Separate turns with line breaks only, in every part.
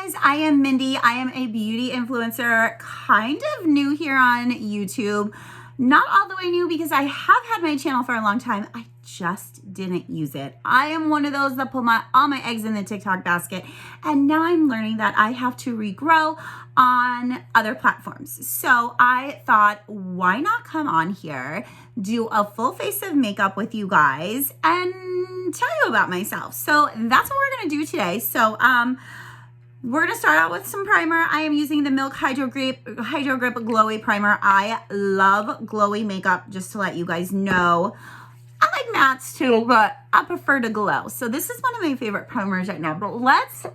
guys, I am Mindy. I am a beauty influencer, kind of new here on YouTube. Not all the way new because I have had my channel for a long time. I just didn't use it. I am one of those that put all my eggs in the TikTok basket. And now I'm learning that I have to regrow on other platforms. So I thought, why not come on here, do a full face of makeup with you guys and tell you about myself. So that's what we're gonna do today. So we're gonna start out with some primer. I am using the Milk Hydro Grip Glowy Primer. I love glowy makeup, just to let you guys know. I like mattes too, but I prefer to glow. So this is one of my favorite primers right now, but let's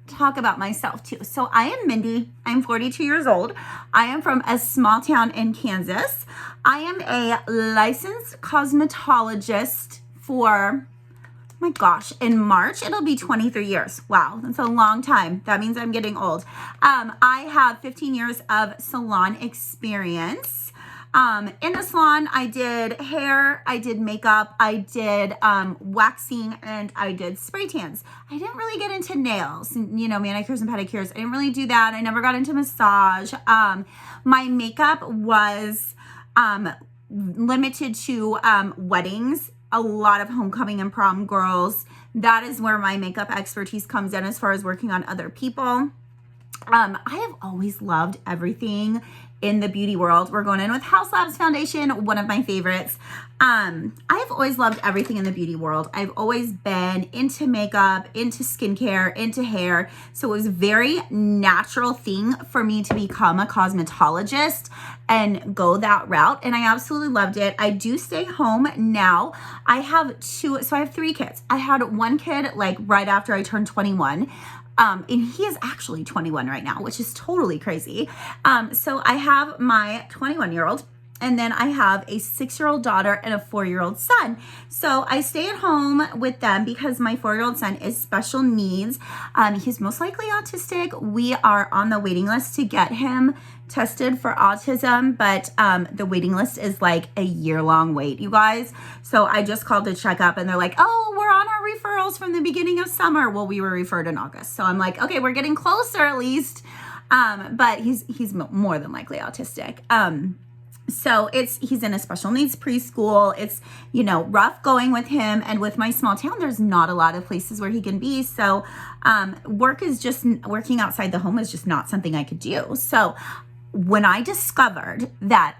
talk about myself too. So I am Mindy. I'm 42 years old. I am from a small town in Kansas. I am a licensed cosmetologist for, my gosh, in March, it'll be 23 years. Wow, that's a long time. That means I'm getting old. I have 15 years of salon experience. In the salon, I did hair, I did makeup, I did waxing, and I did spray tans. I didn't really get into nails, you know, manicures and pedicures. I didn't really do that. I never got into massage. My makeup was limited to weddings. A lot of homecoming and prom girls. That is where my makeup expertise comes in as far as working on other people. I have always loved everything in the beauty world. We're going in with House Labs Foundation, one of my favorites. I've always loved everything in the beauty world. I've always been into makeup, into skincare, into hair. So it was a very natural thing for me to become a cosmetologist and go that route. And I absolutely loved it. I do stay home now. I have three kids. I had one kid like right after I turned 21. And he is actually 21 right now, which is totally crazy. So I have my 21-year-old, and then I have a 6-year-old daughter and a 4-year-old son. So I stay at home with them because my 4-year-old son is special needs. He's most likely autistic. We are on the waiting list to get him tested for autism, but the waiting list is like a year-long wait, you guys. So I just called to check up and they're like, oh, we're on our referrals from the beginning of summer. Well, we were referred in August. So I'm like, okay, we're getting closer at least. But he's more than likely autistic. So he's in a special needs preschool. It's, you know, rough going with him, and with my small town, there's not a lot of places where he can be. So working outside the home is just not something I could do. So when I discovered that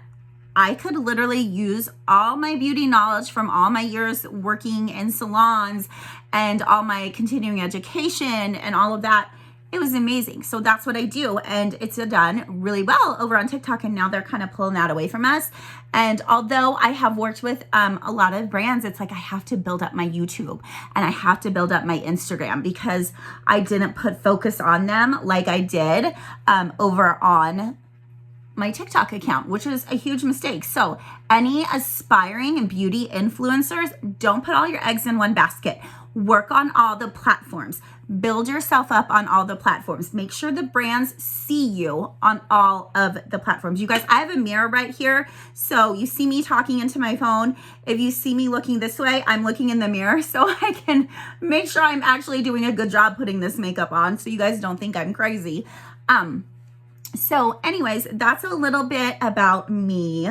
I could literally use all my beauty knowledge from all my years working in salons and all my continuing education and all of that, it was amazing. So that's what I do. And it's done really well over on TikTok. And now they're kind of pulling that away from us. And although I have worked with a lot of brands, it's like I have to build up my YouTube and I have to build up my Instagram because I didn't put focus on them like I did over on my TikTok account, which is a huge mistake. So any aspiring beauty influencers, don't put all your eggs in one basket. Work on all the platforms. Build yourself up on all the platforms. Make sure the brands see you on all of the platforms. You guys, I have a mirror right here. So you see me talking into my phone. If you see me looking this way, I'm looking in the mirror so I can make sure I'm actually doing a good job putting this makeup on so you guys don't think I'm crazy. So anyways, that's a little bit about me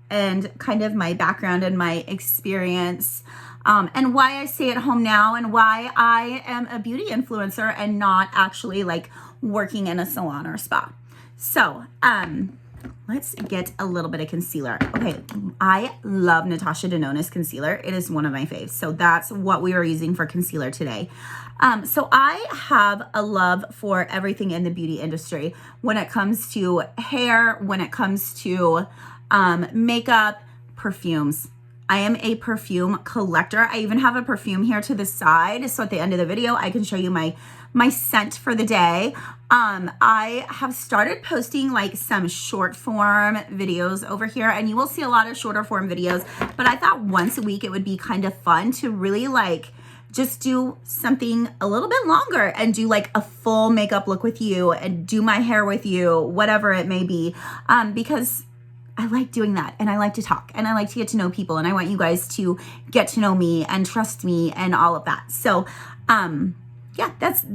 and kind of my background and my experience, and why I stay at home now and why I am a beauty influencer and not actually like working in a salon or spa. So, let's get a little bit of concealer. Okay, I love Natasha Denona's concealer. It is one of my faves. So that's what we are using for concealer today. So I have a love for everything in the beauty industry when it comes to hair, when it comes to makeup, perfumes. I am a perfume collector. I even have a perfume here to the side. So at the end of the video, I can show you my scent for the day. I have started posting like some short form videos over here, and you will see a lot of shorter form videos, but I thought once a week it would be kind of fun to really like just do something a little bit longer and do like a full makeup look with you and do my hair with you, whatever it may be, because I like doing that, and I like to talk, and I like to get to know people, and I want you guys to get to know me and trust me and all of that. So yeah, that's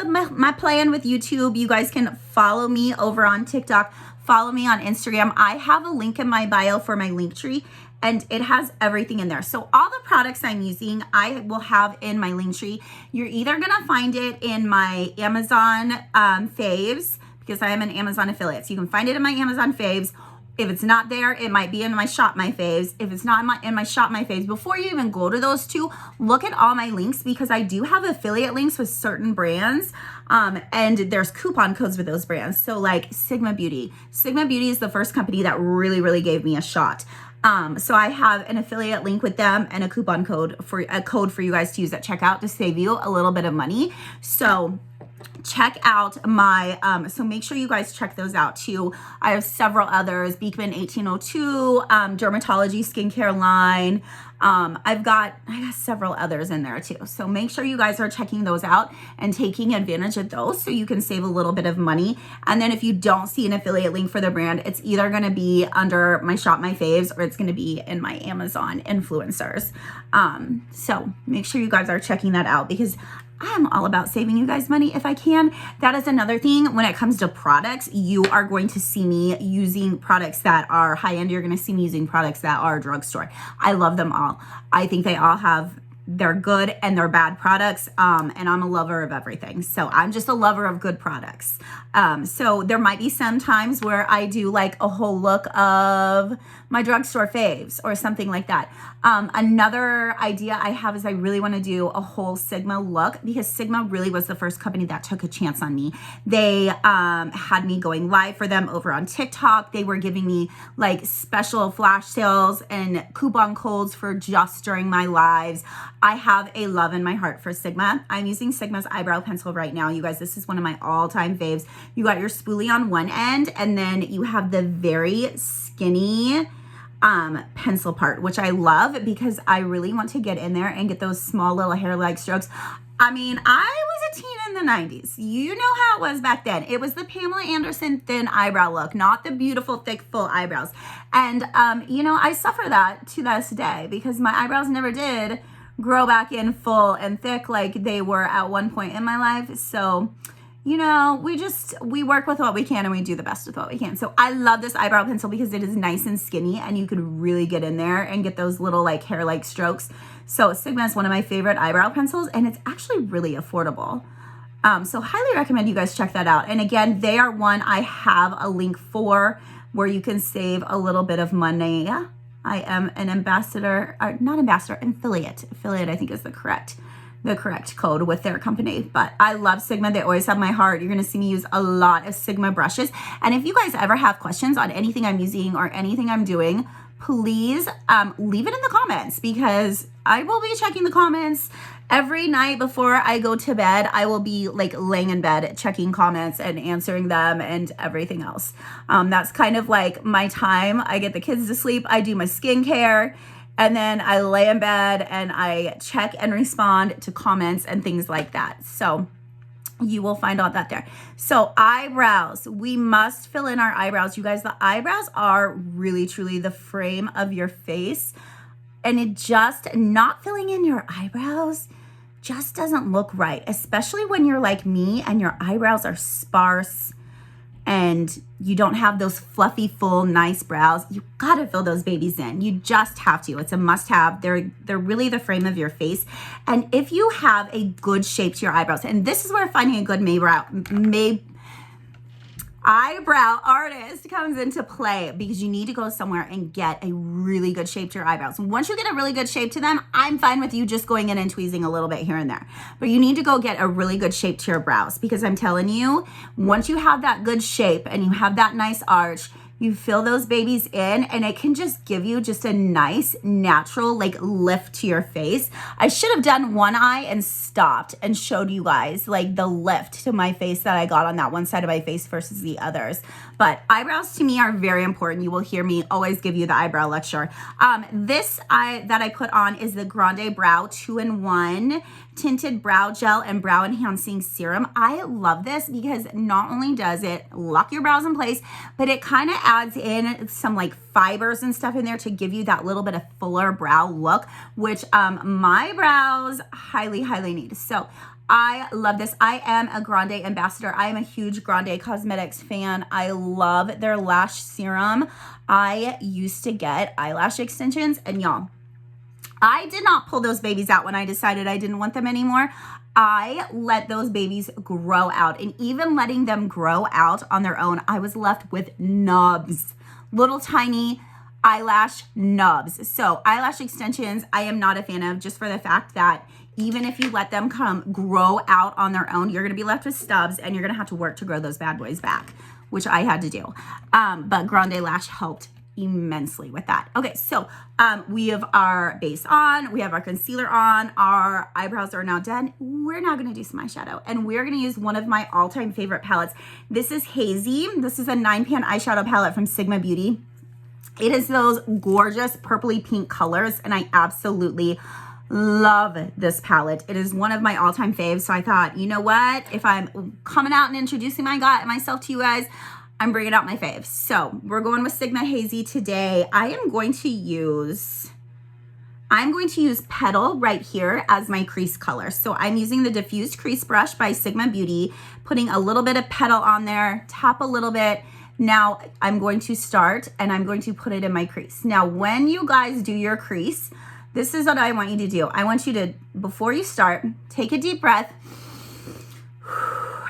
my plan with YouTube. You guys can follow me over on TikTok, follow me on Instagram. I have a link in my bio for my link tree, and it has everything in there. So all the products I'm using, I will have in my link tree. You're either gonna find it in my Amazon faves, because I am an Amazon affiliate. So you can find it in my Amazon faves. If it's not there, it might be in my Shop My Faves. If it's not in my Shop My Faves, before you even go to those two, look at all my links, because I do have affiliate links with certain brands, and there's coupon codes with those brands. So like Sigma Beauty. Sigma Beauty is the first company that really gave me a shot. So I have an affiliate link with them and a coupon code for you guys to use at checkout to save you a little bit of money. So check out my, so make sure you guys check those out too. I have several others, Beekman 1802, dermatology skincare line. I got several others in there too. So make sure you guys are checking those out and taking advantage of those so you can save a little bit of money. And then if you don't see an affiliate link for the brand, it's either going to be under my Shop My Faves or it's going to be in my Amazon influencers. So make sure you guys are checking that out, because I'm all about saving you guys money if I can. That is another thing. When it comes to products, you are going to see me using products that are high end. You're going to see me using products that are drugstore. I love them all. I think they all have, they're good and they're bad products. And I'm a lover of everything. So I'm just a lover of good products. So there might be some times where I do like a whole look of my drugstore faves or something like that. Another idea I have is I really want to do a whole Sigma look, because Sigma really was the first company that took a chance on me. They had me going live for them over on TikTok. They were giving me like special flash sales and coupon codes for just during my lives. I have a love in my heart for Sigma. I'm using Sigma's eyebrow pencil right now. You guys, this is one of my all-time faves. You got your spoolie on one end, and then you have the very skinny pencil part, which I love because I really want to get in there and get those small little hair-like strokes. I mean, I was a teen in the 90s. You know how it was back then. It was the Pamela Anderson thin eyebrow look, not the beautiful, thick, full eyebrows. And, you know, I suffer that to this day because my eyebrows never did grow back in full and thick like they were at one point in my life. So, you know, we work with what we can and we do the best with what we can. So I love this eyebrow pencil because it is nice and skinny and you could really get in there and get those little like hair-like strokes. So Sigma is one of my favorite eyebrow pencils and it's actually really affordable. So highly recommend you guys check that out. And again, they are one I have a link for where you can save a little bit of money. I am an ambassador, or not ambassador, affiliate. Affiliate, I think is the correct code with their company. But I love Sigma. They always have my heart. You're going to see me use a lot of Sigma brushes. And if you guys ever have questions on anything I'm using or anything I'm doing, please leave it in the comments because I will be checking the comments every night before I go to bed. I will be like laying in bed checking comments and answering them and everything else. That's kind of like my time. I get the kids to sleep. I do my skincare. And then I lay in bed and I check and respond to comments and things like that. So you will find all that there. So eyebrows, we must fill in our eyebrows. You guys, the eyebrows are really, truly the frame of your face. And it just, not filling in your eyebrows just doesn't look right, especially when you're like me and your eyebrows are sparse and you don't have those fluffy, full, nice brows. You gotta fill those babies in. You just have to. It's a must-have. They're really the frame of your face. And if you have a good shape to your eyebrows, and this is where finding a good eyebrow artist comes into play, because you need to go somewhere and get a really good shape to your eyebrows. And once you get a really good shape to them, I'm fine with you just going in and tweezing a little bit here and there. But you need to go get a really good shape to your brows, because I'm telling you, once you have that good shape and you have that nice arch, you fill those babies in and it can just give you just a nice natural like lift to your face. I should have done one eye and stopped and showed you guys like the lift to my face that I got on that one side of my face versus the others. But eyebrows to me are very important. You will hear me always give you the eyebrow lecture. This eye that I put on is the Grande Brow 2-in-1 Tinted Brow Gel and Brow Enhancing Serum. I love this because not only does it lock your brows in place, but it kind of adds in some like fibers and stuff in there to give you that little bit of fuller brow look, which my brows highly, highly need. So I love this. I am a Grande ambassador. I am a huge Grande Cosmetics fan. I love their lash serum. I used to get eyelash extensions, and y'all, I did not pull those babies out when I decided I didn't want them anymore. I let those babies grow out, and even letting them grow out on their own, I was left with nubs, little tiny eyelash nubs. So eyelash extensions, I am not a fan of, just for the fact that even if you let them grow out on their own, you're gonna be left with stubs, and you're gonna have to work to grow those bad boys back, which I had to do. But Grande Lash helped immensely with that. Okay, so we have our base on, we have our concealer on, our eyebrows are now done. We're now gonna do some eyeshadow, and we're gonna use one of my all-time favorite palettes. This is Hazy. This is a 9-pan eyeshadow palette from Sigma Beauty. It is those gorgeous purpley pink colors, and I absolutely love this palette. It is one of my all-time faves, so I thought, you know what? If I'm coming out and introducing myself to you guys, I'm bringing out my faves. So we're going with Sigma Hazy today. I'm going to use Petal right here as my crease color. So I'm using the diffused crease brush by Sigma Beauty, putting a little bit of Petal on there, tap a little bit. Now I'm going to start, and I'm going to put it in my crease. Now, when you guys do your crease, this is what I want you to do. I want you to, before you start, take a deep breath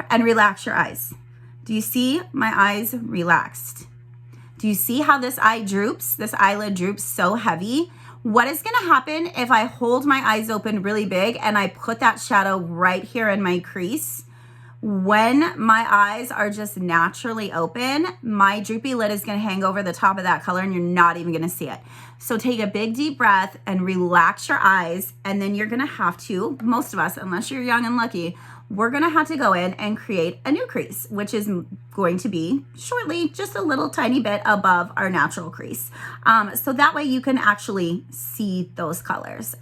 and relax your eyes. Do you see my eyes relaxed? Do you see how this eye droops? This eyelid droops so heavy. What is gonna happen if I hold my eyes open really big and I put that shadow right here in my crease? When my eyes are just naturally open, my droopy lid is gonna hang over the top of that color, and you're not even gonna see it. So take a big deep breath and relax your eyes, and then you're gonna have to, most of us, unless you're young and lucky, we're gonna have to go in and create a new crease, which is going to be shortly just a little tiny bit above our natural crease. So that way you can actually see those colors.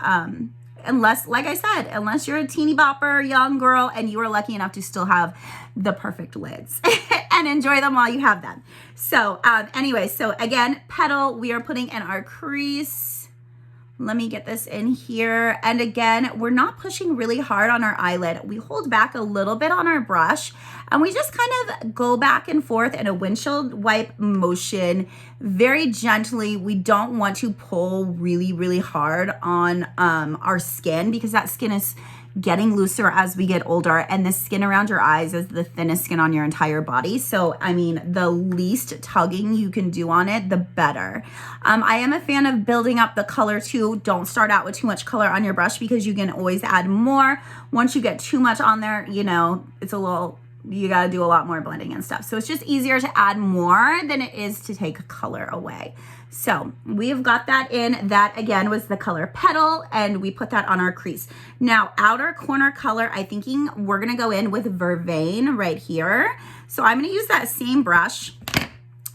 Unless, like I said, unless you're a teeny bopper young girl and you are lucky enough to still have the perfect lids and enjoy them while you have them. So anyway, so again, Petal, we are putting in our crease. Let me get this in here. And again, we're not pushing really hard on our eyelid. We hold back a little bit on our brush, and we just kind of go back and forth in a windshield wipe motion very gently. We don't want to pull really, really hard on our skin, because that skin is getting looser as we get older, and the skin around your eyes is the thinnest skin on your entire body. So, I mean, the least tugging you can do on it, the better. I am a fan of building up the color too. Don't start out with too much color on your brush, because you can always add more. Once you get too much on there, you know, you gotta do a lot more blending and stuff. So it's just easier to add more than it is to take color away. So we've got that in. That again was the color Petal, and we put that on our crease. Now, outer corner color, I'm thinking we're gonna go in with Vervain right here. So I'm gonna use that same brush,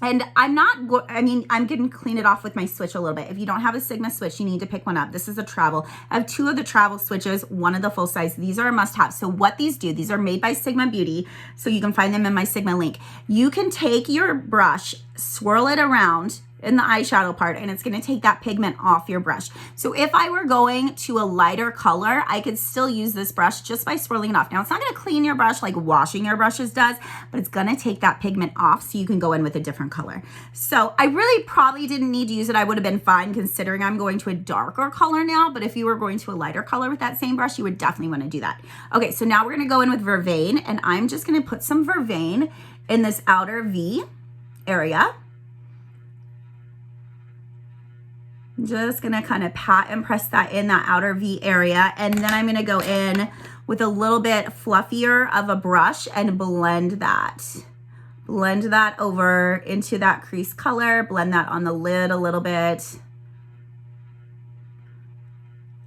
and I'm gonna clean it off with my switch a little bit. If you don't have a Sigma switch, you need to pick one up. This is a travel. I have 2 of the travel switches, 1 of the full size. These are a must have. So what these do, these are made by Sigma Beauty, so you can find them in my Sigma link. You can take your brush, swirl it around in the eyeshadow part, and it's gonna take that pigment off your brush. So if I were going to a lighter color, I could still use this brush just by swirling it off. Now, it's not gonna clean your brush like washing your brushes does, but it's gonna take that pigment off so you can go in with a different color. So I really probably didn't need to use it. I would have been fine, considering I'm going to a darker color now, but if you were going to a lighter color with that same brush, you would definitely wanna do that. Okay, so now we're gonna go in with Vervain, and I'm just gonna put some Vervain in this outer V area. Just gonna kind of pat and press that in that outer V area, and then I'm gonna go in with a little bit fluffier of a brush and blend that. Blend that over into that crease color, blend that on the lid a little bit.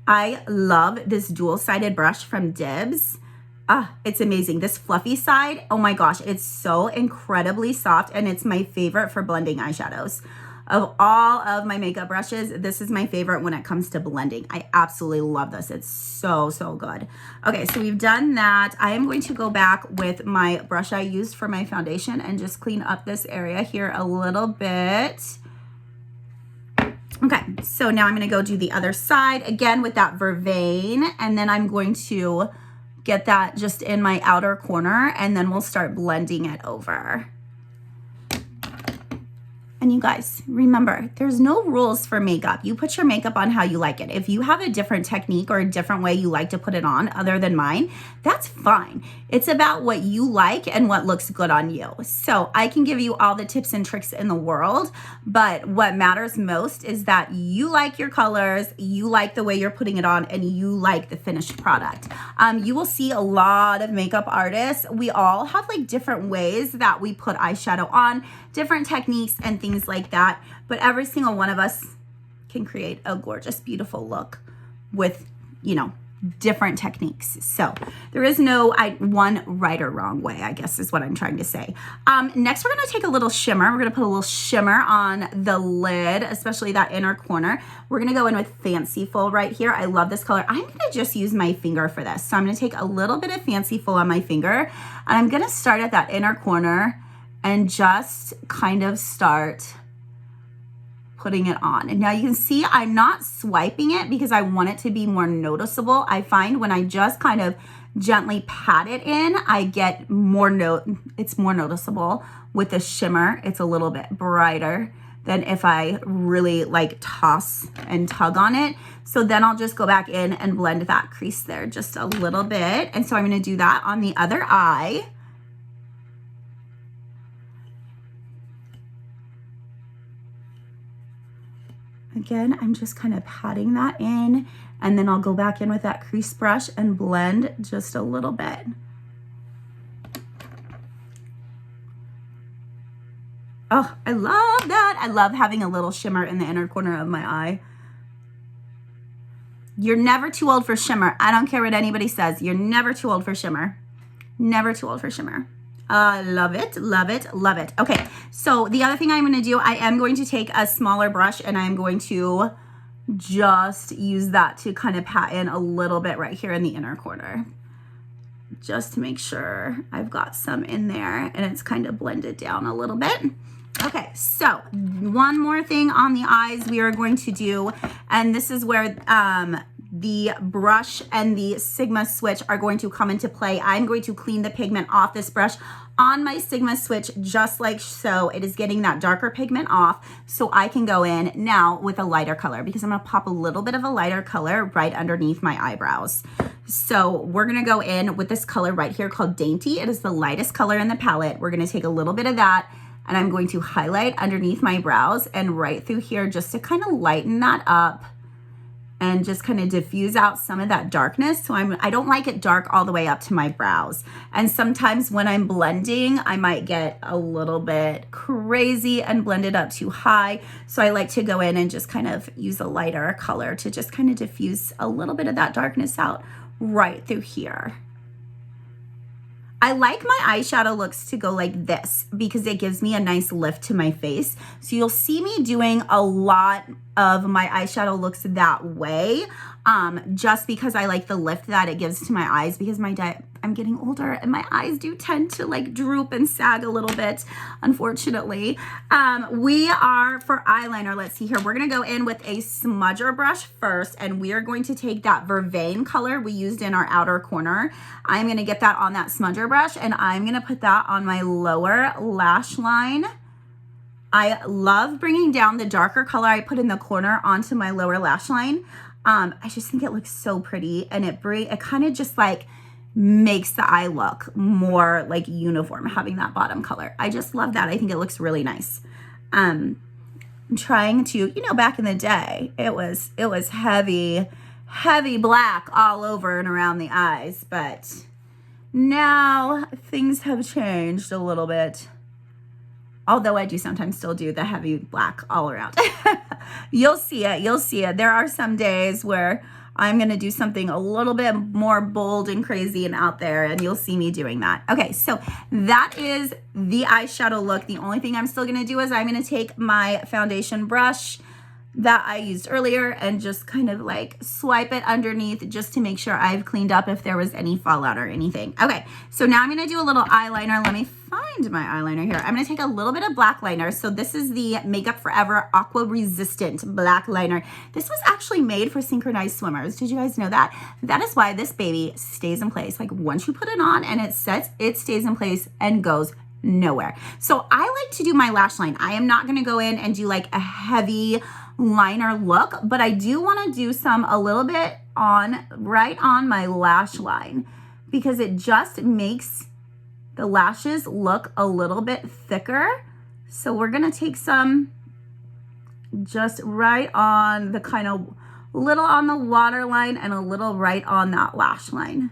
I love this dual-sided brush from Dibs. It's amazing. This fluffy side, oh my gosh, it's so incredibly soft, and it's my favorite for blending eyeshadows. Of all of my makeup brushes, this is my favorite when it comes to blending. I absolutely love this. It's so, so good. Okay, so we've done that. I am going to go back with my brush I used for my foundation and just clean up this area here a little bit. Okay, so now I'm gonna go do the other side again with that Vervain, and then I'm going to get that just in my outer corner, and then we'll start blending it over. And you guys, remember, there's no rules for makeup. You put your makeup on how you like it. If you have a different technique or a different way you like to put it on other than mine, that's fine. It's about what you like and what looks good on you. So I can give you all the tips and tricks in the world, but what matters most is that you like your colors, you like the way you're putting it on, and you like the finished product. You will see a lot of makeup artists. We all have like different ways that we put eyeshadow on, different techniques and things like that, but every single one of us can create a gorgeous, beautiful look with, you know, different techniques. So there is no one right or wrong way, I guess is what I'm trying to say. Next, we're going to take a little shimmer. We're going to put a little shimmer on the lid, especially that inner corner. We're going to go in with Fanciful right here. I love this color. I'm going to just use my finger for this. So I'm going to take a little bit of Fanciful on my finger, and I'm going to start at that inner corner and just kind of start putting it on. And now you can see I'm not swiping it because I want it to be more noticeable. I find when I just kind of gently pat it in, I get more it's more noticeable. With the shimmer, it's a little bit brighter than if I really like toss and tug on it. So then I'll just go back in and blend that crease there just a little bit. And so I'm going to do that on the other eye. Again, I'm just kind of patting that in, and then I'll go back in with that crease brush and blend just a little bit. Oh, I love that. I love having a little shimmer in the inner corner of my eye. You're never too old for shimmer. I don't care what anybody says. You're never too old for shimmer. Never too old for shimmer. Love it, love it, love it. Okay, so the other thing I'm going to do, I am going to take a smaller brush and I'm going to just use that to kind of pat in a little bit right here in the inner corner, just to make sure I've got some in there and it's kind of blended down a little bit. Okay, so one more thing on the eyes we are going to do, and this is where the brush and the Sigma switch are going to come into play. I'm going to clean the pigment off this brush on my Sigma switch just like so. It is getting that darker pigment off so I can go in now with a lighter color, because I'm going to pop a little bit of a lighter color right underneath my eyebrows. So we're going to go in with this color right here called Dainty. It is the lightest color in the palette. We're going to take a little bit of that and I'm going to highlight underneath my brows and right through here just to kind of lighten that up and just kind of diffuse out some of that darkness. So I don't like it dark all the way up to my brows. And sometimes when I'm blending, I might get a little bit crazy and blend it up too high. So I like to go in and just kind of use a lighter color to just kind of diffuse a little bit of that darkness out right through here. I like my eyeshadow looks to go like this because it gives me a nice lift to my face. So you'll see me doing a lot of my eyeshadow looks that way, just because I like the lift that it gives to my eyes, because I'm getting older and my eyes do tend to like droop and sag a little bit, unfortunately. We are, for eyeliner, let's see here, we're gonna go in with a smudger brush first, and we are going to take that vervain color we used in our outer corner. I'm gonna get that on that smudger brush and I'm gonna put that on my lower lash line. I love bringing down the darker color I put in the corner onto my lower lash line. I just think it looks so pretty, and it kind of just like makes the eye look more like uniform, having that bottom color. I just love that. I think it looks really nice. I'm trying to, back in the day, it was heavy black all over and around the eyes, but now things have changed a little bit. Although I do sometimes still do the heavy black all around. You'll see it. You'll see it. There are some days where I'm going to do something a little bit more bold and crazy and out there, and you'll see me doing that. Okay, so that is the eyeshadow look. The only thing I'm still going to do is I'm going to take my foundation brush, that I used earlier and just kind of like swipe it underneath just to make sure I've cleaned up if there was any fallout or anything. Okay, so now I'm gonna do a little eyeliner. Let me find my eyeliner here. I'm gonna take a little bit of black liner. So this is the Makeup Forever Aqua Resistant Black Liner. This was actually made for synchronized swimmers. Did you guys know that? That is why this baby stays in place. Like once you put it on and it sets, it stays in place and goes nowhere. So I like to do my lash line. I am not gonna go in and do like a heavy liner look, but I do want to do some a little bit on right on my lash line because it just makes the lashes look a little bit thicker. So we're going to take some just right on the kind of little on the waterline and a little right on that lash line.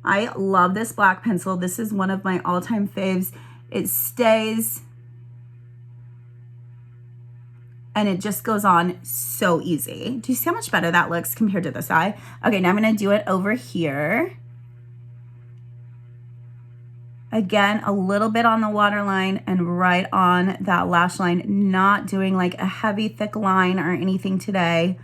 I love this black pencil. This is one of my all-time faves. It stays and it just goes on so easy. Do you see how much better that looks compared to this eye? Okay, now I'm gonna do it over here. Again, a little bit on the waterline and right on that lash line, not doing like a heavy, thick line or anything today.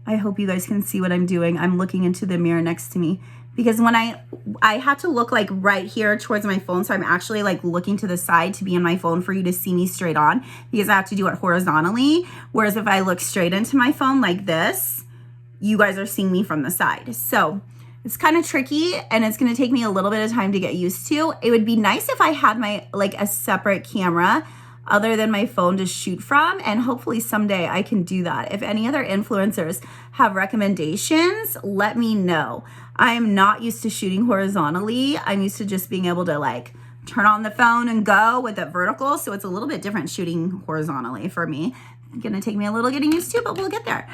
I hope you guys can see what I'm doing. I'm looking into the mirror next to me because when I had to look like right here towards my phone, so I'm actually like looking to the side to be in my phone for you to see me straight on because I have to do it horizontally. Whereas if I look straight into my phone like this, you guys are seeing me from the side. So it's kind of tricky and it's going to take me a little bit of time to get used to. It would be nice if I had my like a separate camera other than my phone to shoot from, and hopefully someday I can do that. If any other influencers have recommendations, let me know. I am not used to shooting horizontally. I'm used to just being able to like turn on the phone and go with it vertical, so it's a little bit different shooting horizontally for me. Gonna take me a little getting used to, but we'll get there.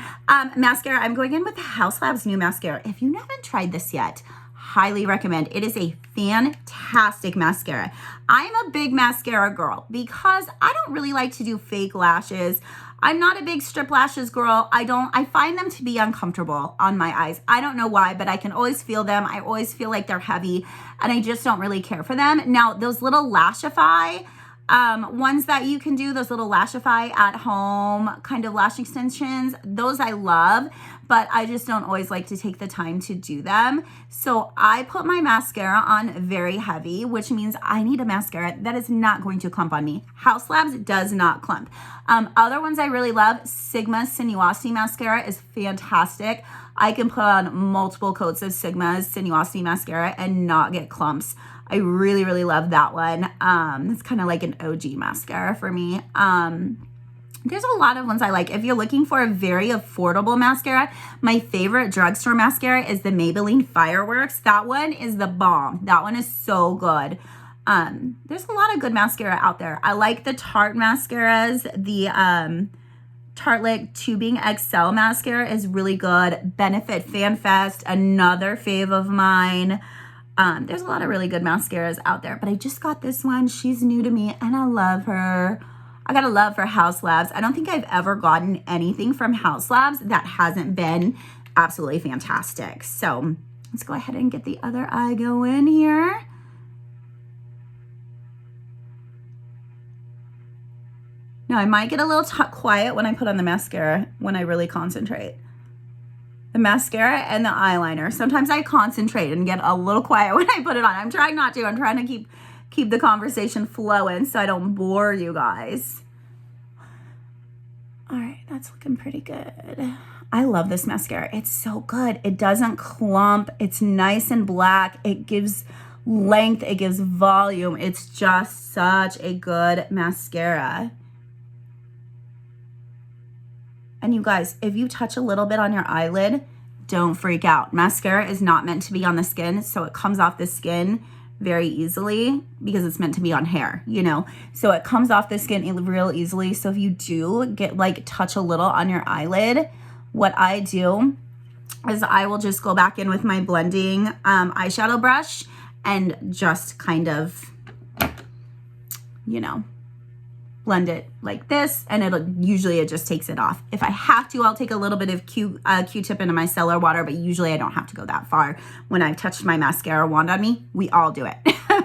Mascara, I'm going in with the Haus Labs new mascara. If you haven't tried this yet, highly recommend. It is a fantastic mascara. I'm a big mascara girl because I don't really like to do fake lashes. I'm not a big strip lashes girl. I find them to be uncomfortable on my eyes. I don't know why, but I can always feel them. I always feel like they're heavy and I just don't really care for them. Now, those little Lashify ones that you can do, those little Lashify at home kind of lash extensions, those I love, but I just don't always like to take the time to do them. So I put my mascara on very heavy, which means I need a mascara that is not going to clump on me. Haus Labs does not clump. Other ones I really love, Sigma Sinuosity mascara is fantastic. I can put on multiple coats of Sigma's Sinuosity mascara and not get clumps. I really, really love that one. It's kind of like an OG mascara for me. There's a lot of ones I like. If you're looking for a very affordable mascara, my favorite drugstore mascara is the Maybelline Fireworks. That one is the bomb. That one is so good. There's a lot of good mascara out there. I like the Tarte mascaras. The Tartelette Tubing XL mascara is really good. Benefit FanFest, another fave of mine. There's a lot of really good mascaras out there, but I just got this one. She's new to me and I love her. I got a love for Haus Labs. I don't think I've ever gotten anything from Haus Labs that hasn't been absolutely fantastic. So let's go ahead and get the other eye going here. Now I might get a little quiet when I put on the mascara when I really concentrate. The mascara and the eyeliner. Sometimes I concentrate and get a little quiet when I put it on. I'm trying not to. I'm trying to keep the conversation flowing so I don't bore you guys. All right, that's looking pretty good. I love this mascara. It's so good. It doesn't clump. It's nice and black. It gives length. It gives volume. It's just such a good mascara. And you guys, if you touch a little bit on your eyelid, don't freak out. Mascara is not meant to be on the skin, so it comes off the skin very easily because it's meant to be on hair, you know? So it comes off the skin real easily. So if you do get like touch a little on your eyelid, what I do is I will just go back in with my blending eyeshadow brush and just kind of, you know, blend it like this, and it just takes it off. If I have to, I'll take a little bit of Q-tip into my cellar water, but usually I don't have to go that far. When I've touched my mascara wand on me, we all do it.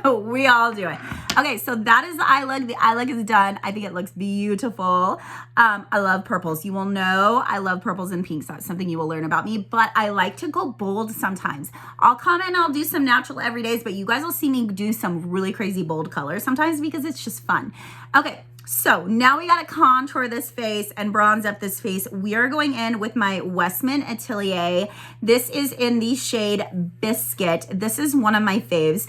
We all do it. Okay, so that is the eye look. The eye look is done. I think it looks beautiful. I love purples. You will know I love purples and pinks. That's something you will learn about me, but I like to go bold sometimes. I'll come in, I'll do some natural everydays, but you guys will see me do some really crazy bold colors sometimes because it's just fun. Okay, so now we got to contour this face and bronze up this face. We are going in with my Westman Atelier. This is in the shade Biscuit. This is one of my faves.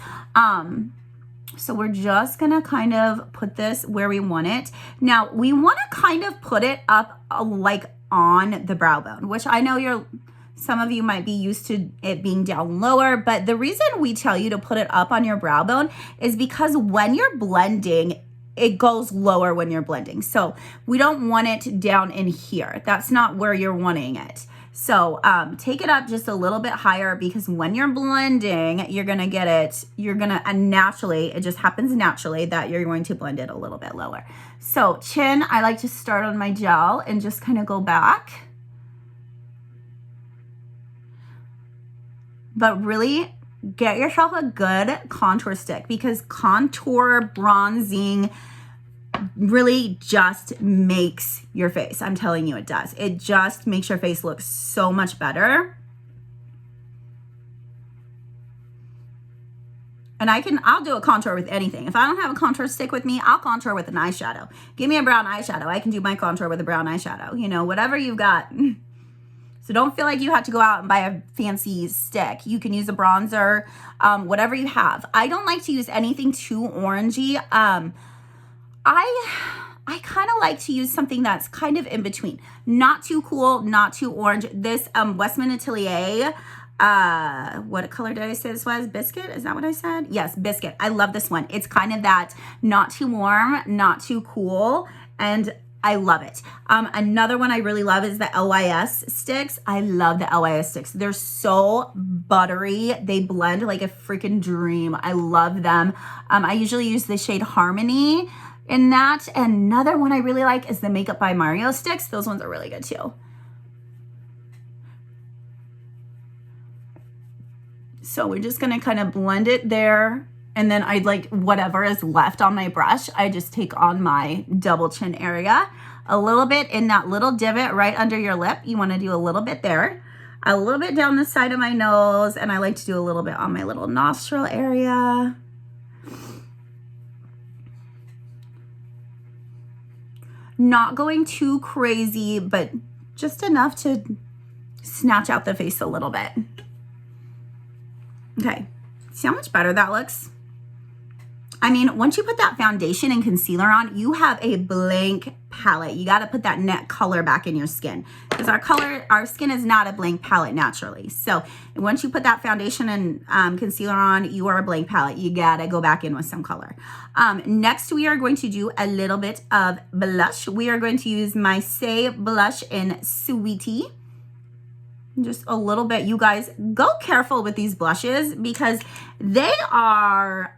So we're just gonna kind of put this where we want it. Now we want to kind of put it up like on the brow bone, which I know some of you might be used to it being down lower, but the reason we tell you to put it up on your brow bone is because when you're blending, it goes lower when you're blending. So we don't want it down in here. That's not where you're wanting it. So take it up just a little bit higher because when you're blending, you're gonna get it, naturally, it just happens naturally that you're going to blend it a little bit lower. So chin, I like to start on my gel and just kind of go back. But really get yourself a good contour stick because contour bronzing really just makes your face. I'm telling you, it does. It just makes your face look so much better. And I'll do a contour with anything. If I don't have a contour stick with me, I'll contour with an eyeshadow. Give me a brown eyeshadow. I can do my contour with a brown eyeshadow. You know, whatever you've got. So don't feel like you have to go out and buy a fancy stick. You can use a bronzer, whatever you have. I don't like to use anything too orangey. I kind of like to use something that's kind of in between. Not too cool, not too orange. This Westman Atelier, what color did I say this was? Biscuit? Is that what I said? Yes, Biscuit. I love this one. It's kind of that not too warm, not too cool, and I love it. Another one I really love is the LYS sticks. I love the LYS sticks. They're so buttery. They blend like a freaking dream. I love them. I usually use the shade Harmony in that. Another one I really like is the Makeup by Mario sticks. Those ones are really good too. So we're just gonna kind of blend it there. And then I'd like whatever is left on my brush, I just take on my double chin area. A little bit in that little divot right under your lip. You wanna do a little bit there. A little bit down the side of my nose. And I like to do a little bit on my little nostril area. Not going too crazy, but just enough to snatch out the face a little bit. Okay, see how much better that looks? I mean, once you put that foundation and concealer on, you have a blank palette. You gotta put that net color back in your skin because our skin is not a blank palette naturally. So once you put that foundation and concealer on, you are a blank palette. You gotta go back in with some color. Next, we are going to do a little bit of blush. We are going to use my Say blush in Sweetie. Just a little bit. You guys, go careful with these blushes because they are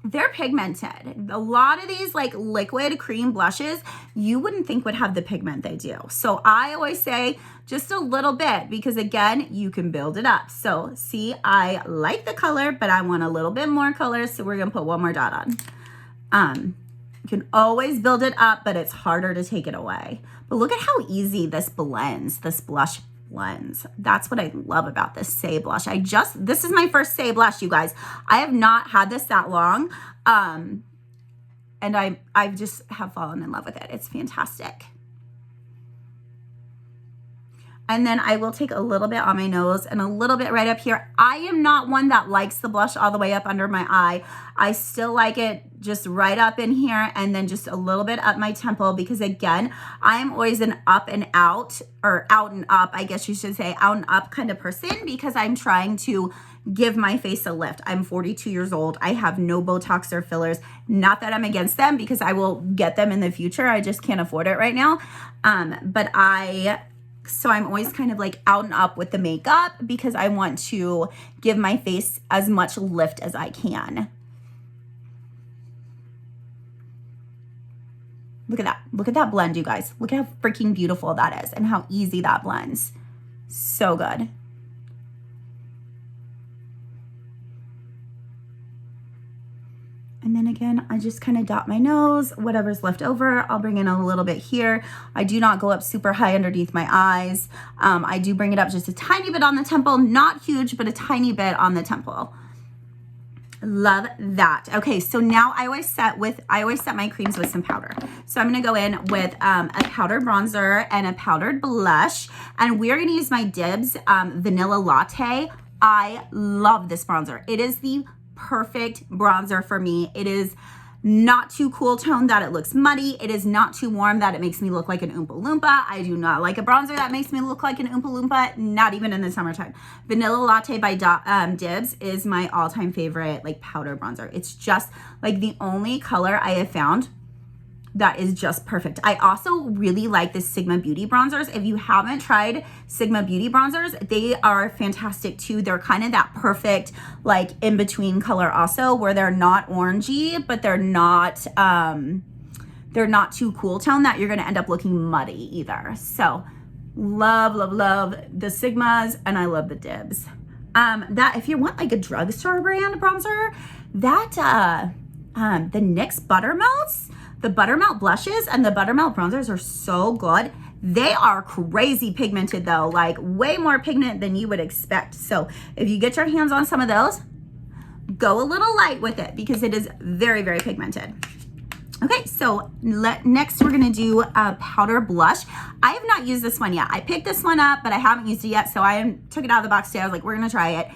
they're pigmented. A lot of these like liquid cream blushes you wouldn't think would have the pigment they do. So I always say just a little bit because again, you can build it up. So see, I like the color, but I want a little bit more color. So we're gonna put one more dot on. You can always build it up, but it's harder to take it away. But look at how easy this blends, this blush blends. That's what I love about this Say blush. This is my first Say blush, you guys. I have not had this that long. And I just have fallen in love with it. It's fantastic. And then I will take a little bit on my nose and a little bit right up here. I am not one that likes the blush all the way up under my eye. I still like it just right up in here and then just a little bit up my temple because again, I'm always an up and out or out and up, I guess you should say out and up kind of person because I'm trying to give my face a lift. I'm 42 years old. I have no Botox or fillers. Not that I'm against them because I will get them in the future. I just can't afford it right now. So I'm always kind of like out and up with the makeup because I want to give my face as much lift as I can. Look at that. Look at that blend, you guys. Look at how freaking beautiful that is and how easy that blends. So good. And then again, I just kind of dot my nose, whatever's left over, I'll bring in a little bit here. I do not go up super high underneath my eyes. I do bring it up just a tiny bit on the temple, not huge, but a tiny bit on the temple. Love that. Okay, so now I always set my creams with some powder. So I'm gonna go in with a powdered bronzer and a powdered blush, and we're gonna use my Dibs Vanilla Latte. I love this bronzer. It is the perfect bronzer for me. It is not too cool tone that it looks muddy. It is not too warm that it makes me look like an Oompa Loompa. I do not like a bronzer that makes me look like an Oompa Loompa, not even in the summertime. Vanilla Latte by Dibs is my all-time favorite like powder bronzer. It's just like the only color I have found that is just perfect. I also really like the Sigma Beauty bronzers. If you haven't tried Sigma Beauty bronzers, they are fantastic too. They're kind of that perfect like in-between color also, where they're not orangey, but they're not too cool tone that you're gonna end up looking muddy either. So love, love, love the Sigmas, and I love the Dibs. That if you want like a drugstore brand bronzer, that the NYX Buttermelts, the Buttermelt blushes and the Buttermelt bronzers are so good. They are crazy pigmented though, like way more pigment than you would expect. So if you get your hands on some of those, go a little light with it because it is very, very pigmented. Okay, so next we're gonna do a powder blush. I have not used this one yet. I picked this one up, but I haven't used it yet, so I took it out of the box today. I was like, we're gonna try it.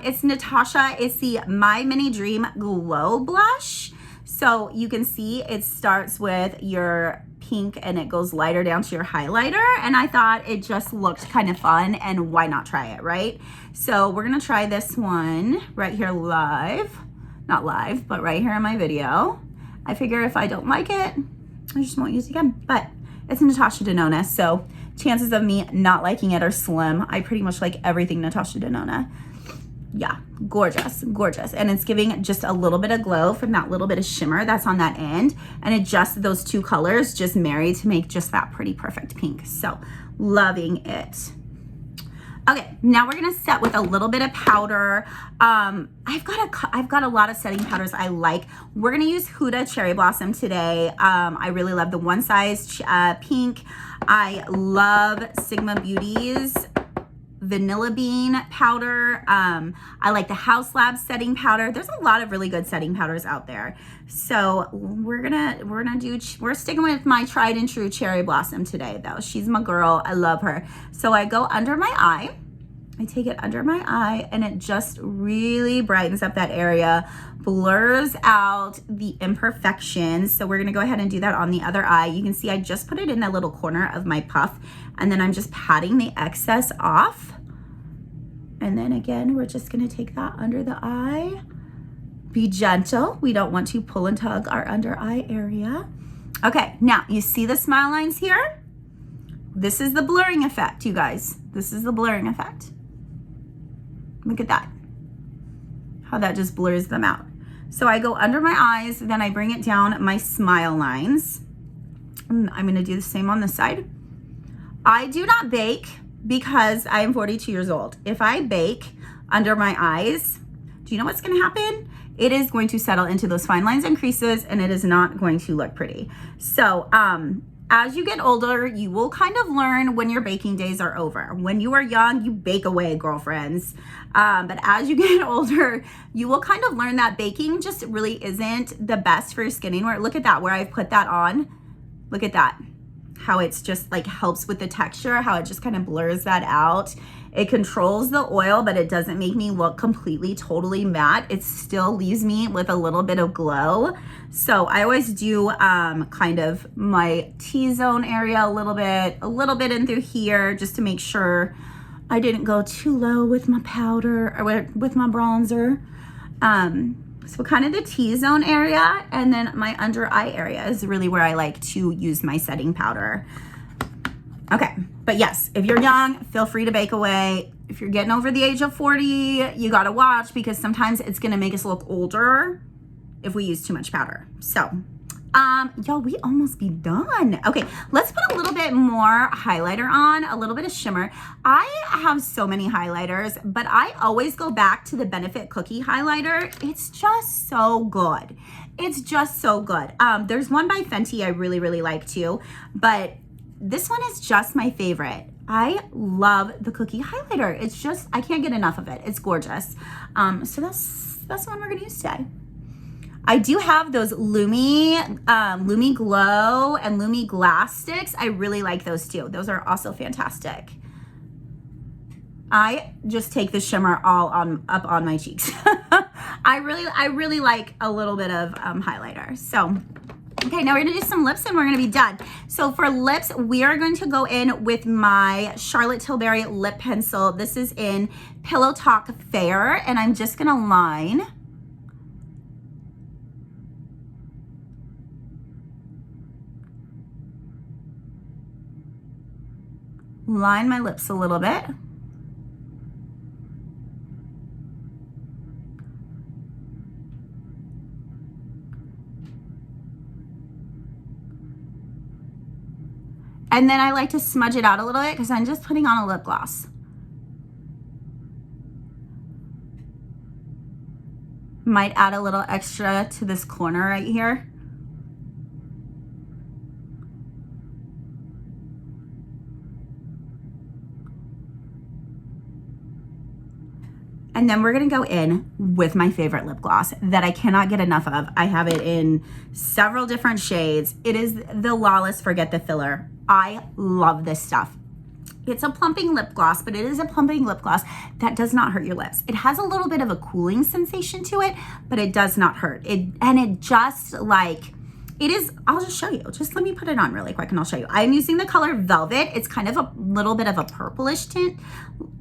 It's Natasha. It's the My Mini Dream Glow Blush. So you can see it starts with your pink and it goes lighter down to your highlighter. And I thought it just looked kind of fun, and why not try it, right? So we're gonna try this one right here live. Not live, but right here in my video. I figure if I don't like it, I just won't use it again. But it's Natasha Denona, so chances of me not liking it are slim. I pretty much like everything Natasha Denona. Yeah, gorgeous, gorgeous. And it's giving just a little bit of glow from that little bit of shimmer that's on that end. And it just, those two colors just marry to make just that pretty perfect pink. So loving it. Okay, now we're gonna set with a little bit of powder. I've got a lot of setting powders I like. We're gonna use Huda Cherry Blossom today. I really love the One Size Pink. I love Sigma Beauty's Vanilla Bean powder. I like the House Lab setting powder. There's a lot of really good setting powders out there. So we're sticking with my tried and true Cherry Blossom today though. She's my girl, I love her. So I go under my eye. I take it under my eye and it just really brightens up that area, blurs out the imperfections. So we're gonna go ahead and do that on the other eye. You can see I just put it in that little corner of my puff, and then I'm just patting the excess off. And then again, we're just gonna take that under the eye. Be gentle. We don't want to pull and tug our under eye area. Okay, now you see the smile lines here? This is the blurring effect, you guys. This is the blurring effect. Look at that, how that just blurs them out. So I go under my eyes, then I bring it down my smile lines. And I'm gonna do the same on this side. I do not bake because I am 42 years old. If I bake under my eyes, do you know what's gonna happen? It is going to settle into those fine lines and creases, and it is not going to look pretty. So as you get older, you will kind of learn when your baking days are over. When you are young, you bake away, girlfriends. But as you get older, you will kind of learn that baking just really isn't the best for your skin anymore. Look at that, where I've put that on. Look at that, how it's just like helps with the texture, how it just kind of blurs that out. It controls the oil, but it doesn't make me look completely, totally matte. It still leaves me with a little bit of glow. So I always do kind of my T-zone area a little bit in through here, just to make sure I didn't go too low with my powder or with my bronzer. So kind of the T-zone area, and then my under eye area is really where I like to use my setting powder. Okay, but yes, if you're young, feel free to bake away. If you're getting over the age of 40, you gotta watch, because sometimes it's gonna make us look older if we use too much powder. So Y'all, we almost be done. Okay, let's put a little bit more highlighter on, a little bit of shimmer. I have so many highlighters, but I always go back to the Benefit Cookie highlighter. It's just so good. It's just so good. There's one by Fenty I really, really like too, but this one is just my favorite. I love the cookie highlighter. It's just, I can't get enough of it. It's gorgeous. So that's the one we're gonna use today. I do have those Lumi Glow and Lumi Glass sticks. I really like those too. Those are also fantastic. I just take the shimmer all up on my cheeks. I really like a little bit of highlighter. So, okay, now we're gonna do some lips and we're gonna be done. So for lips, we are going to go in with my Charlotte Tilbury lip pencil. This is in Pillow Talk Fair, and I'm just gonna line my lips a little bit. And then I like to smudge it out a little bit because I'm just putting on a lip gloss. Might add a little extra to this corner right here. And then we're gonna go in with my favorite lip gloss that I cannot get enough of. I have it in several different shades. It is the Lawless Forget the Filler. I love this stuff. It's a plumping lip gloss, but it is a plumping lip gloss that does not hurt your lips. It has a little bit of a cooling sensation to it, but it does not hurt. It just like, it is, I'll just show you. Just let me put it on really quick and I'll show you. I'm using the color Velvet. It's kind of a little bit of a purplish tint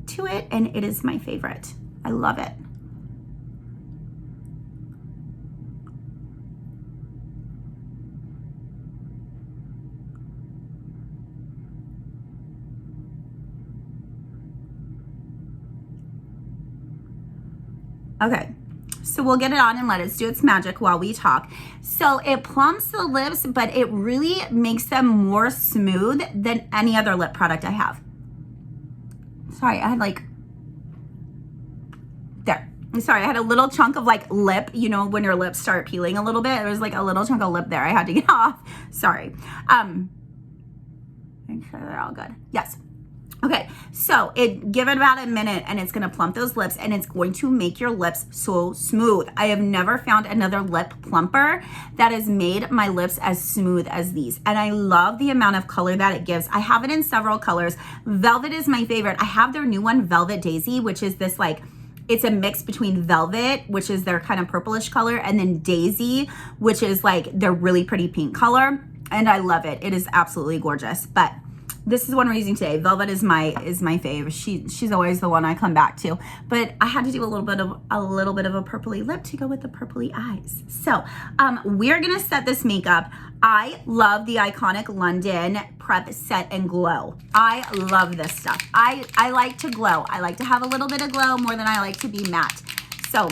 to it, and it is my favorite. I love it. Okay, so we'll get it on and let it do its magic while we talk. So it plumps the lips, but it really makes them more smooth than any other lip product I have. Sorry, I had like, there. I'm sorry, I had a little chunk of like lip, you know, when your lips start peeling a little bit, there was like a little chunk of lip there I had to get off. Sorry. Make sure they're all good. Yes. Okay, so give it about a minute and it's gonna plump those lips and it's going to make your lips so smooth. I have never found another lip plumper that has made my lips as smooth as these. And I love the amount of color that it gives. I have it in several colors. Velvet is my favorite. I have their new one, Velvet Daisy, which is this like, it's a mix between Velvet, which is their kind of purplish color, and then Daisy, which is like their really pretty pink color. And I love it. It is absolutely gorgeous. But this is one we're using today. Velvet is my fave. She's always the one I come back to. But I had to do a little bit of a purpley lip to go with the purpley eyes. So we're gonna set this makeup. I love the iconic London Prep Set and Glow. I love this stuff. I like to glow. I like to have a little bit of glow more than I like to be matte. So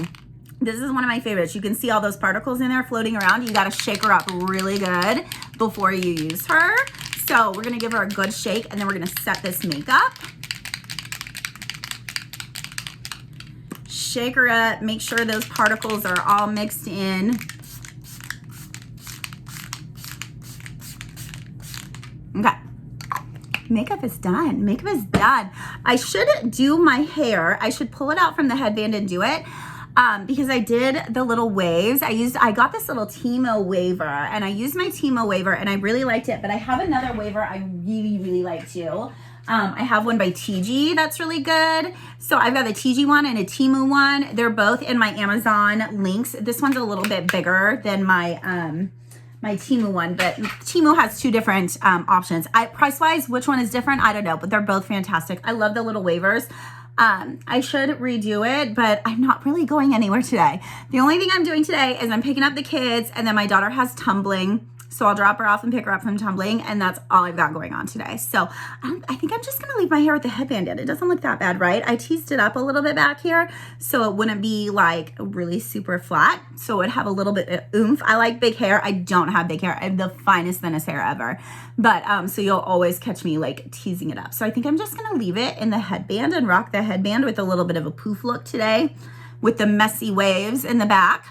this is one of my favorites. You can see all those particles in there floating around. You gotta shake her up really good before you use her. So we're gonna give her a good shake and then we're gonna set this makeup. Shake her up, make sure those particles are all mixed in. Okay, makeup is done. Makeup is done. I should do my hair. I should pull it out from the headband and do it. Because I did the little waves. I got this little Timo waver and I used my Timo waver and I really liked it, but I have another waver I really like too. I have one by TG that's really good. So I've got the TG one and a Timo one. They're both in my Amazon links. This one's a little bit bigger than my Timo one, but Timo has two different options. Price-wise, which one is different? I don't know, but they're both fantastic. I love the little wavers. I should redo it, but I'm not really going anywhere today. The only thing I'm doing today is I'm picking up the kids and then my daughter has tumbling. So I'll drop her off and pick her up from tumbling, and that's all I've got going on today. So I think I'm just gonna leave my hair with the headband in. It doesn't look that bad, right? I teased it up a little bit back here so it wouldn't be like really super flat. So it would have a little bit of oomph. I like big hair. I don't have big hair. I have the finest, thinnest hair ever. But so you'll always catch me like teasing it up. So I think I'm just gonna leave it in the headband and rock the headband with a little bit of a poof look today with the messy waves in the back.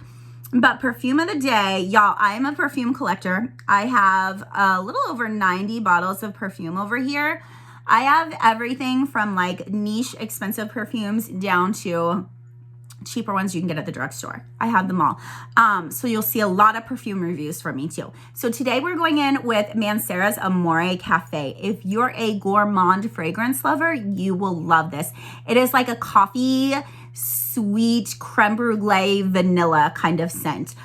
But perfume of the day, y'all, I'm a perfume collector. I have a little over 90 bottles of perfume over here. I have everything from like niche expensive perfumes down to cheaper ones you can get at the drugstore. I have them all. So you'll see a lot of perfume reviews from me too. So today we're going in with Mancera's Amore Cafe. If you're a gourmand fragrance lover, you will love this. It is like a coffee, sweet creme brulee vanilla kind of scent.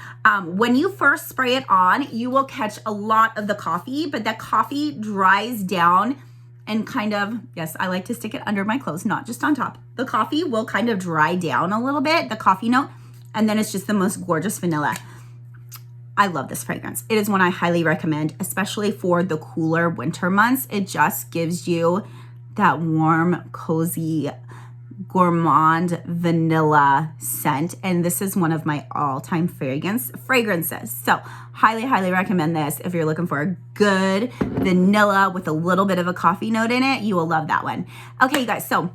When you first spray it on, you will catch a lot of the coffee, but that coffee dries down and kind of, yes, I like to stick it under my clothes, not just on top. The coffee will kind of dry down a little bit, the coffee note, and then it's just the most gorgeous vanilla. I love this fragrance. It is one I highly recommend, especially for the cooler winter months. It just gives you that warm, cozy, gourmand vanilla scent, and this is one of my all-time fragrances. So highly recommend this if you're looking for a good vanilla with a little bit of a coffee note in it. You will love that one. Okay, you guys, so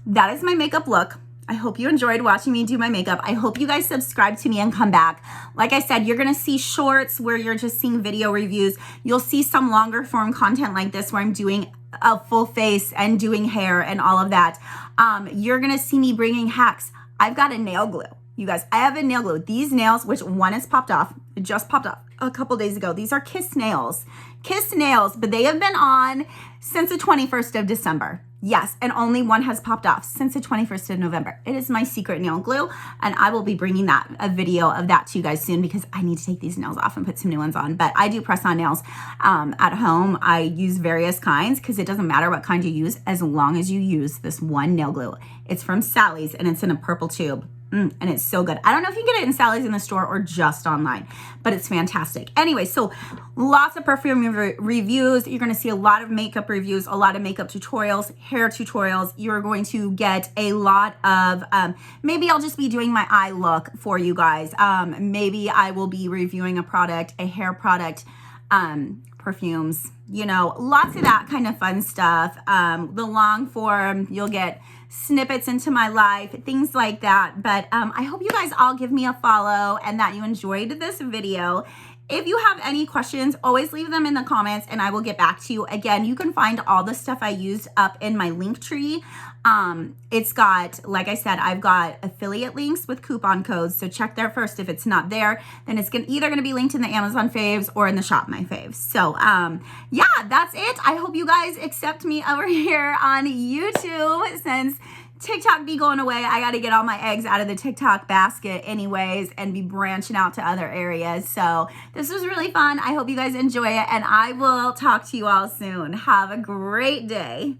that is my makeup look. I hope you enjoyed watching me do my makeup. I hope you guys subscribe to me and come back. Like I said, you're gonna see shorts where you're just seeing video reviews. You'll see some longer form content like this where I'm doing a full face and doing hair and all of that. You're gonna see me bringing hacks. I've got a nail glue. You guys, I have a nail glue. These nails, which one is popped off, it just popped off a couple days ago. These are Kiss nails. Kiss nails, but they have been on since the 21st of December. Yes, and only one has popped off since the 21st of November. It is my secret nail glue, and I will be bringing a video of that to you guys soon because I need to take these nails off and put some new ones on. But I do press-on nails at home. I use various kinds because it doesn't matter what kind you use as long as you use this one nail glue. It's from Sally's, and it's in a purple tube. And it's so good. I don't know if you can get it in Sally's in the store or just online, but it's fantastic. Anyway, so lots of perfume reviews. You're going to see a lot of makeup reviews, a lot of makeup tutorials, hair tutorials. You're going to get a lot of, maybe I'll just be doing my eye look for you guys. Maybe I will be reviewing a product, a hair product, perfumes, you know, lots of that kind of fun stuff. The long form, you'll get snippets into my life, things like that. But I hope you guys all give me a follow and that you enjoyed this video. If you have any questions, always leave them in the comments and I will get back to you. Again, you can find all the stuff I used up in my link tree. It's got, like I said, I've got affiliate links with coupon codes. So check there first. If it's not there, then it's either going to be linked in the Amazon faves or in the Shop My Faves. So yeah, that's it. I hope you guys accept me over here on YouTube since TikTok be going away. I got to get all my eggs out of the TikTok basket anyways and be branching out to other areas. So this was really fun. I hope you guys enjoy it and I will talk to you all soon. Have a great day.